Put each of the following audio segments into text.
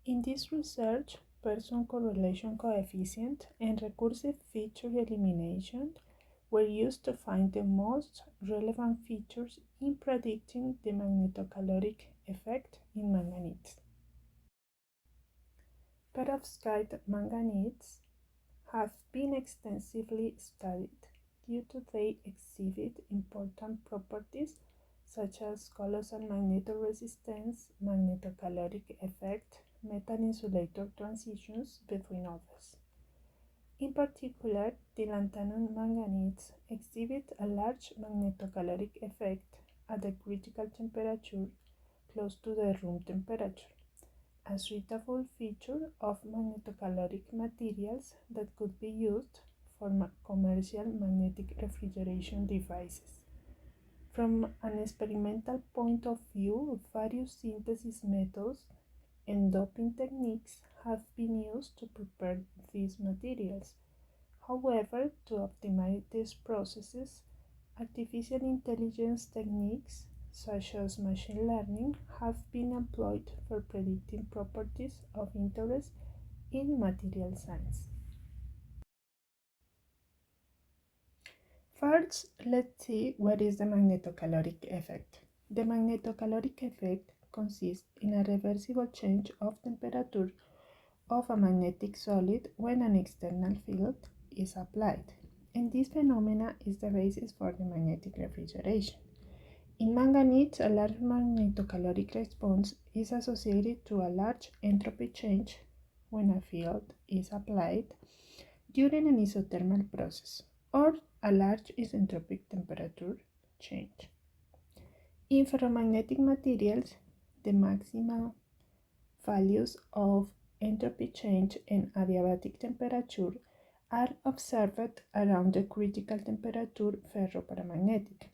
In this research, person correlation coefficient and recursive feature elimination were used to find the most relevant features in predicting the magnetocaloric effect in manganites. Perovskite manganites have been extensively studied due to they exhibit important properties such as colossal magnetoresistance, magnetocaloric effect, metal-insulator transitions, between others. In particular, the lanthanum manganites exhibit a large magnetocaloric effect at the critical temperature close to the room temperature, a suitable feature of magnetocaloric materials that could be used for commercial magnetic refrigeration devices. From an experimental point of view, various synthesis methods and doping techniques have been used to prepare these materials. However, to optimize these processes, artificial intelligence techniques such as machine learning have been employed for predicting properties of interest in material science. First, let's see what is the magnetocaloric effect. The magnetocaloric effect consists in a reversible change of temperature of a magnetic solid when an external field is applied, and this phenomena is the basis for the magnetic refrigeration. In manganites, a large magnetocaloric response is associated to a large entropy change when a field is applied during an isothermal process, or a large isentropic temperature change. In ferromagnetic materials, the maximum values of entropy change and adiabatic temperature are observed around the critical temperature ferroparamagnetic.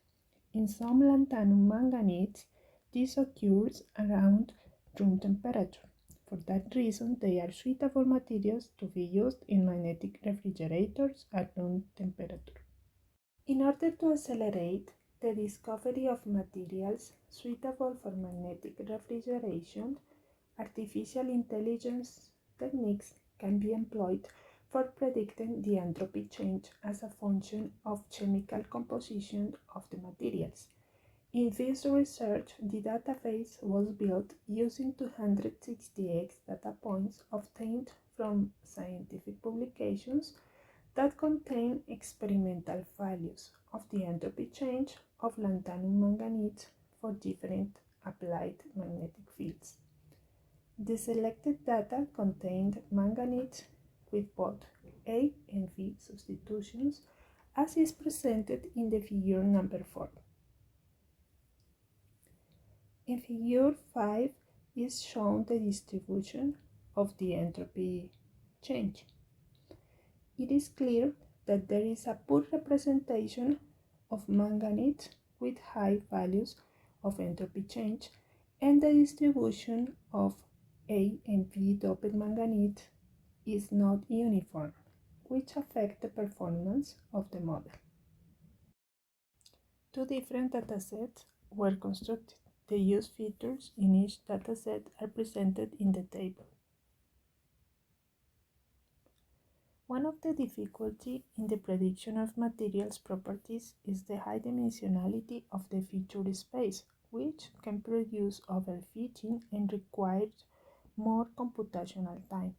In some lanthanum manganites, this occurs around room temperature. For that reason, they are suitable materials to be used in magnetic refrigerators at room temperature. In order to accelerate the discovery of materials suitable for magnetic refrigeration, artificial intelligence techniques can be employed for predicting the entropy change as a function of chemical composition of the materials. In this research, the database was built using 260x data points obtained from scientific publications that contain experimental values of the entropy change of lanthanum manganites for different applied magnetic fields. The selected data contained manganites with both A and V substitutions, as is presented in the figure number 4. In figure 5 is shown the distribution of the entropy change. It is clear that there is a poor representation of manganites with high values of entropy change, and the distribution of A and V doped manganite is not uniform, which affects the performance of the model. Two different datasets were constructed. The used features in each dataset are presented in the table. One of the difficulties in the prediction of materials properties is the high dimensionality of the feature space, which can produce overfitting and requires more computational time.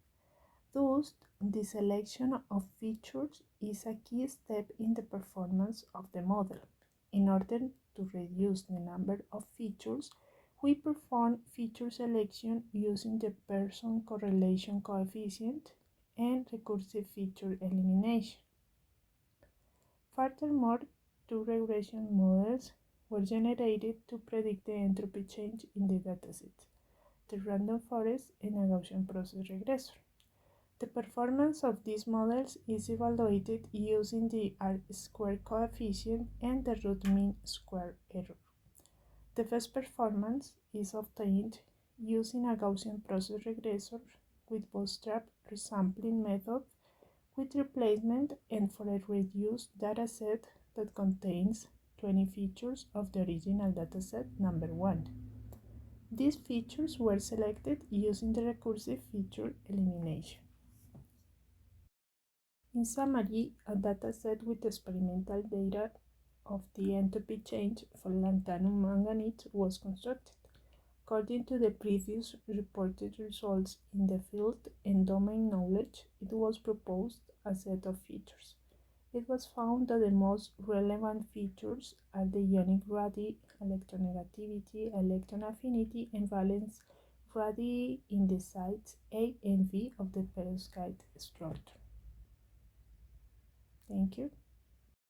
Thus, the selection of features is a key step in the performance of the model. In order to reduce the number of features, we perform feature selection using the person correlation coefficient and recursive feature elimination. Furthermore, two regression models were generated to predict the entropy change in the datasets, the random forest and a Gaussian process regressor. The performance of these models is evaluated using the R-squared coefficient and the root mean square error. The best performance is obtained using a Gaussian process regressor with bootstrap resampling method with replacement and for a reduced dataset that contains 20 features of the original dataset number 1. These features were selected using the recursive feature elimination. In summary, a dataset with experimental data of the entropy change for lanthanum manganese was constructed. According to the previous reported results in the field and domain knowledge, it was proposed a set of features. It was found that the most relevant features are the ionic radii, electronegativity, electron affinity, and valence radii in the sites A and B of the perovskite structure. Thank you.